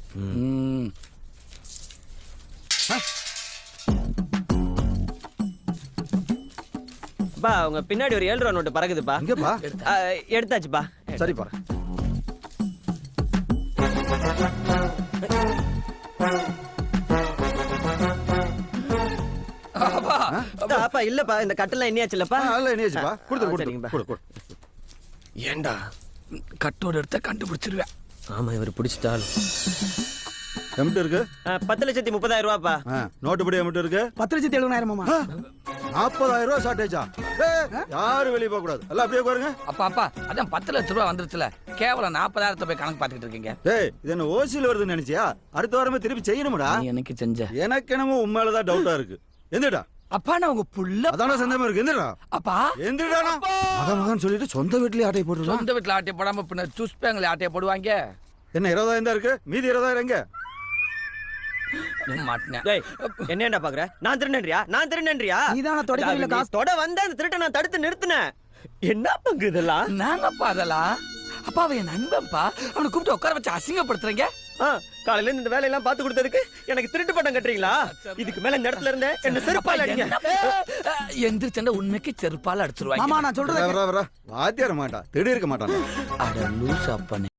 பா உங்க பின்னாடி ஒரு 7 ரூபா நோட்டு பறக்குதுப்பா. எங்கப்பா? எடுத்தாச்சுப்பா. சரிப்பா. அப்பா இல்லப்பா, இந்த கட்டெல்லாம் எண்ணியாச்சுல்லப்பா. அதெல்லாம் எண்ணியாச்சுப்பா. சரிங்கப்பா. கொடு. ஏண்டா கட்டோட எடுத்த கண்டுபிடிச்சிருவேன். ஆமா, இவர் பிடிச்சிட்டாலும். எம்பிட்டு இருக்கு? 10,30,000 ரூபாப்பா. நோட்டு படி எம்பிட்டு இருக்கு? 10,70,000. 40,000 ரூபாய் ஷார்டேஜா? யாரும் வெளியே போக கூடாது, எல்லாம் அப்படியே பாருங்க. அப்பா அதான் 10 லட்சம் ரூபாய் வந்துருச்சுல, கேவலம் 40,000 போய் கணக்கு பார்த்துட்டு இருக்கீங்க. டேய், இது என்ன ஓசியில் வருதுன்னு நினைச்சியா? அடுத்த வாரமே திருப்பி செய்யணும்டா. நீ எனக்கு செஞ்ச. எனக்கு என்னமோ உண்மையிலதான் டவுட்டா இருக்கு. எந்திரடா. அப்பா நான் உங்க புள்ள. அதான சந்தேகமா இருக்கு. எந்திரடா. அப்பா எந்திரடா. மகன் சொல்லிட்டு சொந்த வீட்லயே ஆட்டை போட்டுறான். சொந்த வீட்டுல ஆட்டையை போடாம பின்ன சூஸ் பேங்க்ல ஆட்டையை போடுவாங்க. என்ன 20,000 தான் இருக்கு, மீதி 20,000 எங்க? மாட்டினேன். டேய், என்னடா பாக்குற? நான் திருடன்றியா? நீதான தொடக்கத்துல காசு தொட வந்த அந்த திருட்ட நான் தடுத்து நிறுத்தினேன். என்ன பங்கு இதெல்லாம்? நாங்கப்பா அதெல்லாம். அப்பா அவன் என் நண்பன்பா, அவனை கூப்பிட்டு உட்கார வச்சு அசிங்கப்படுத்துறீங்க. காலையில இருந்து இந்த வேலையெல்லாம் பார்த்து கொடுத்ததுக்கு எனக்கு திருட்டு பட்டம் கட்டுறீங்களா? இதுக்கு மேல இந்த இடத்துல இருந்தே என்ன செருப்பால அடிங்க. எந்திரிச்சண்ட உண்மைக்கு செருப்பால அடிச்சிருவாங்க. மாமா நான் சொல்றேன். வாத்தியார மாட்டா, திடீர் இருக்க மாட்டான். அட லூசா அப்பனே.